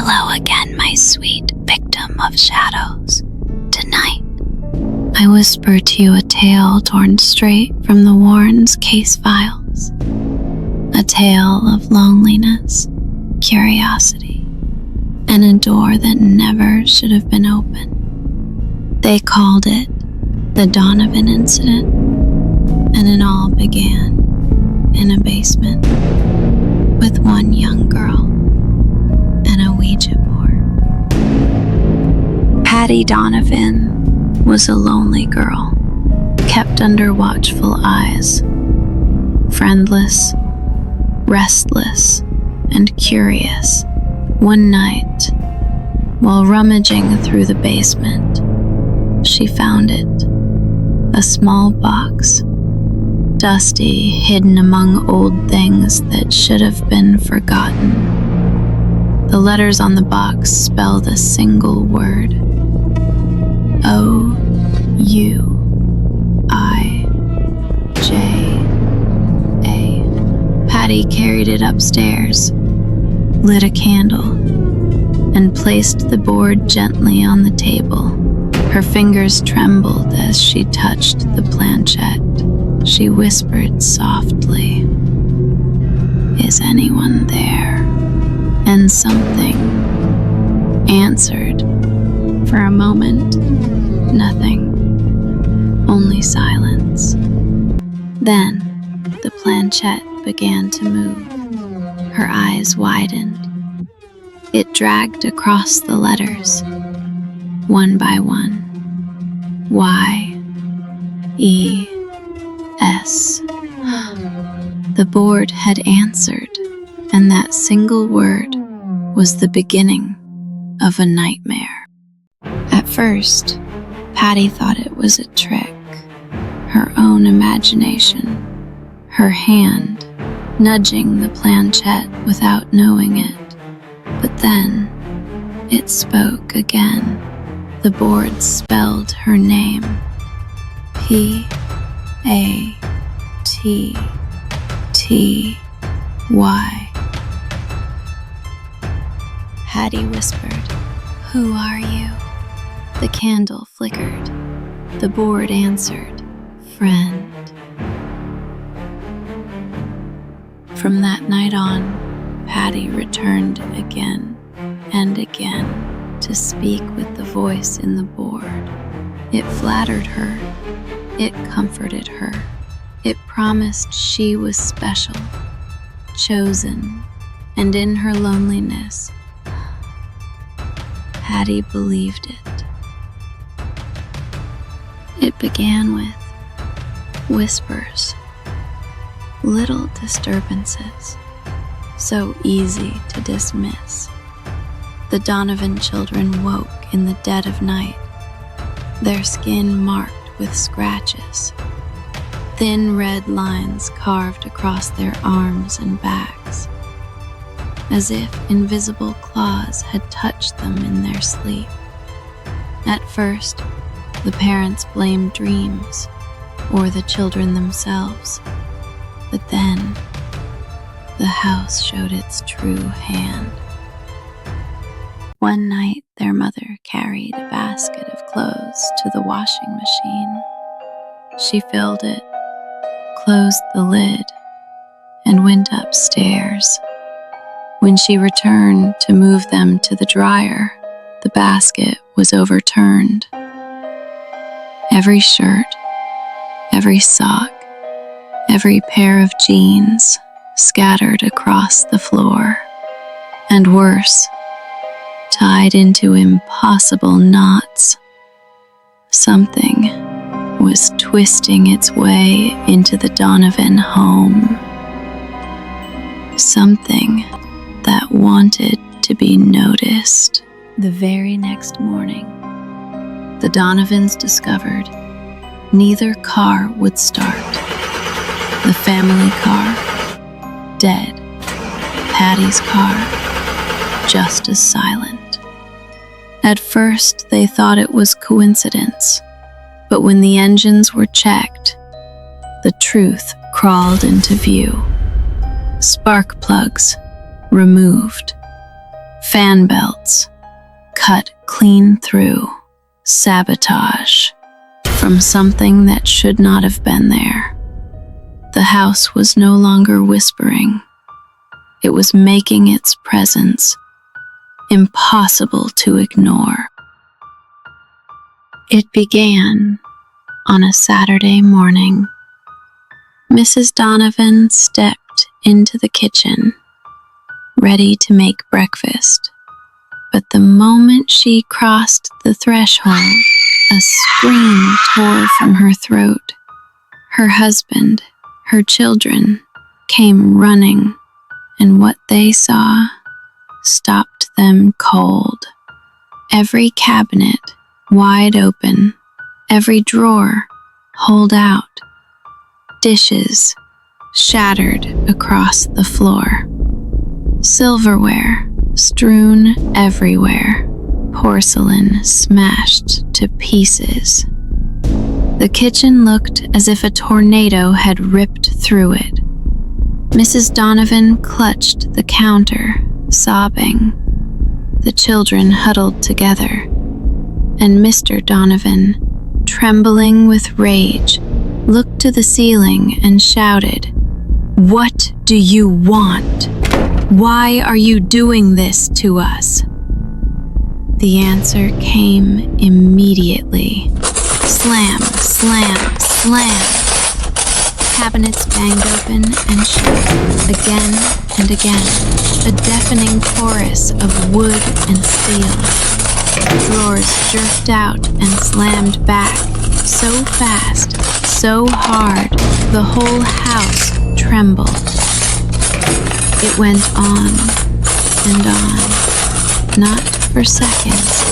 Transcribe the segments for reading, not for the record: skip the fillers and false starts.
Hello again, my sweet victim of shadows. Tonight, I whisper to you a tale torn straight from the Warrens' case files. A tale of loneliness, curiosity, and a door that never should have been opened. They called it the Donovan Incident, and it all began in a basement with one young girl and a Ouija board. Patty Donovan was a lonely girl, kept under watchful eyes, friendless, restless, and curious. One night, while rummaging through the basement, she found it, a small box, dusty, hidden among old things that should have been forgotten. The letters on the box spelled a single word: O-U-I-J-A. Patty carried it upstairs, lit a candle, and placed the board gently on the table. Her fingers trembled as she touched the planchette. She whispered softly, "Is anyone there?" And something answered. For a moment, nothing, only silence. Then, the planchette began to move. Her eyes widened. It dragged across the letters, one by one. Y-E-S. The board had answered, and that single word was the beginning of a nightmare. At first, Patty thought it was a trick, her own imagination, her hand nudging the planchette without knowing it. But then, it spoke again. The board spelled her name, P-A-T-T-Y. Patty whispered, "Who are you?" The candle flickered. The board answered, "Friend." From that night on, Patty returned again and again to speak with the voice in the board. It flattered her. It comforted her. It promised she was special, chosen, and in her loneliness, Patty believed it. It began with whispers, little disturbances, so easy to dismiss. The Donovan children woke in the dead of night, their skin marked with scratches, thin red lines carved across their arms and backs, as if invisible claws had touched them in their sleep. At first, the parents blamed dreams or the children themselves, but then the house showed its true hand. One night, their mother carried a basket of clothes to the washing machine. She filled it, closed the lid, and went upstairs. When she returned to move them to the dryer, the basket was overturned. Every shirt, every sock, every pair of jeans scattered across the floor, and worse, tied into impossible knots. Something was twisting its way into the Donovan home. Something that wanted to be noticed. The very next morning, the Donovans discovered neither car would start. The family car, dead. Patty's car, just as silent. At first, they thought it was coincidence, but when the engines were checked, the truth crawled into view. Spark plugs removed, Fan belts, cut clean through, sabotage from something that should not have been there. The house was no longer whispering. It was making its presence impossible to ignore. It began on a Saturday morning. Mrs. Donovan stepped into the kitchen, ready to make breakfast. But the moment she crossed the threshold, a scream tore from her throat. Her husband, her children, came running, and what they saw stopped them cold. Every cabinet wide open, every drawer holed out, dishes shattered across the floor, silverware strewn everywhere, porcelain smashed to pieces. The kitchen looked as if a tornado had ripped through it. Mrs. Donovan clutched the counter, sobbing. The children huddled together, and Mr. Donovan, trembling with rage, looked to the ceiling and shouted, "What do you want? Why are you doing this to us?" The answer came immediately. Slam, slam, slam. Cabinets banged open and shut again and again, a deafening chorus of wood and steel. Drawers jerked out and slammed back, so fast, so hard, the whole house trembled. It went on and on, not for seconds,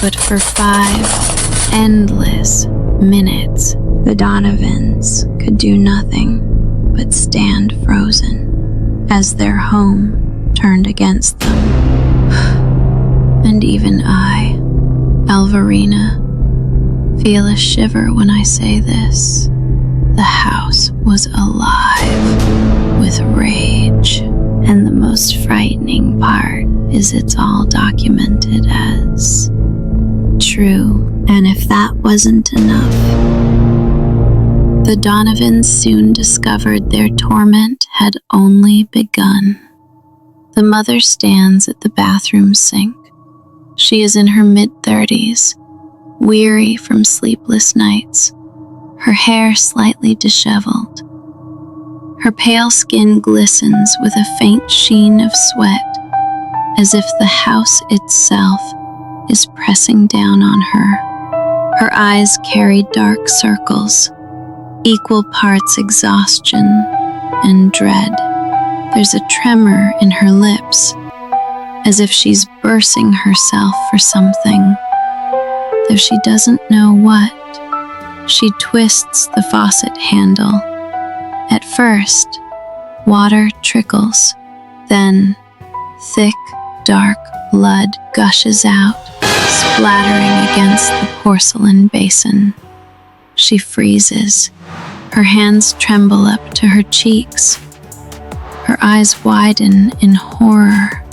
but for 5 endless minutes. The Donovans could do nothing but stand frozen as their home turned against them. And even I, Elvirina, feel a shiver when I say this. The house was alive with rage, and the most frightening part is it's all documented as true. And if that wasn't enough, the Donovans soon discovered their torment had only begun. The mother stands at the bathroom sink. She is in her mid-30s, weary from sleepless nights, her hair slightly disheveled. Her pale skin glistens with a faint sheen of sweat, as if the house itself is pressing down on her. Her eyes carry dark circles, equal parts exhaustion and dread. There's a tremor in her lips, as if she's bursing herself for something. Though she doesn't know what, she twists the faucet handle. At first, water trickles, then thick, dark blood gushes out, splattering against the porcelain basin. She freezes. Her hands tremble up to her cheeks. Her eyes widen in horror.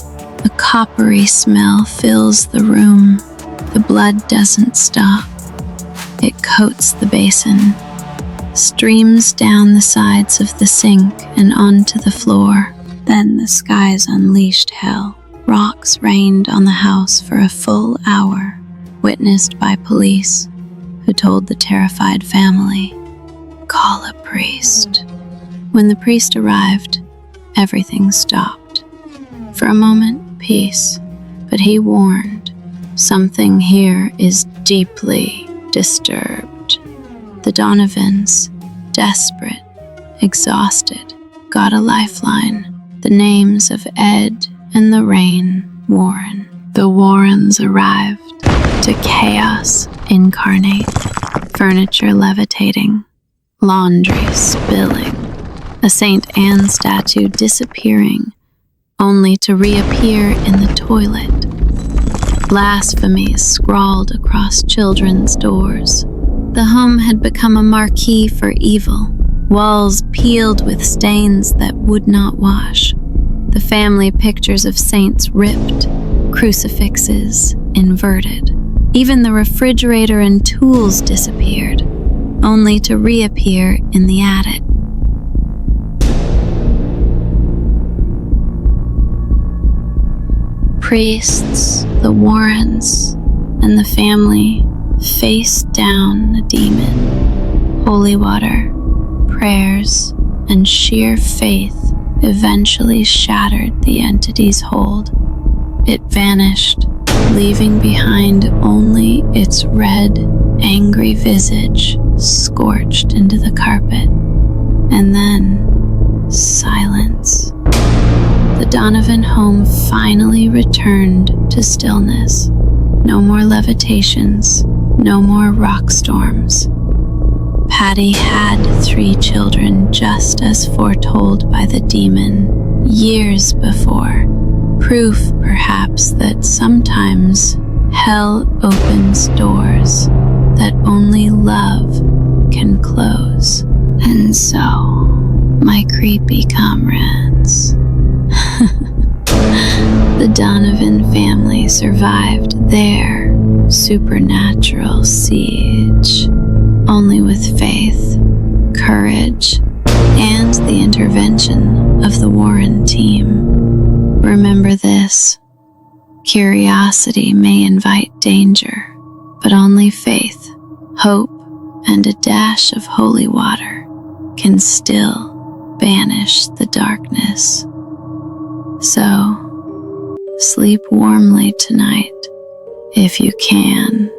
A coppery smell fills the room. The blood doesn't stop. It coats the basin, streams down the sides of the sink and onto the floor. Then the skies unleashed hell. Rocks rained on the house for a full hour, witnessed by police, who told the terrified family, "Call a priest." When the priest arrived, everything stopped. For a moment, peace, but he warned, something here is deeply disturbed. The Donovans, desperate, exhausted, got a lifeline. The names of Ed and Lorraine Warren. The Warrens arrived to chaos incarnate, furniture levitating, laundry spilling, a St. Anne statue disappearing, only to reappear in the toilet. Blasphemies scrawled across children's doors. The home had become a marquee for evil, walls peeled with stains that would not wash. The family pictures of saints ripped, crucifixes inverted. Even the refrigerator and tools disappeared, only to reappear in the attic. Priests, the Warrens, and the family faced down the demon. Holy water, prayers, and sheer faith eventually shattered the entity's hold. It vanished, leaving behind only its red, angry visage scorched into the carpet. And then, silence. The Donovan home finally returned to stillness. No more levitations, no more rock storms. Patty had 3 children just as foretold by the demon years before. Proof, perhaps, that sometimes hell opens doors that only love can close. And so, my creepy comrades, the Donovan family survived their supernatural siege, only with faith, courage, and the intervention of the Warren team. Remember this: curiosity may invite danger, but only faith, hope, and a dash of holy water can still banish the darkness. So, sleep warmly tonight, if you can.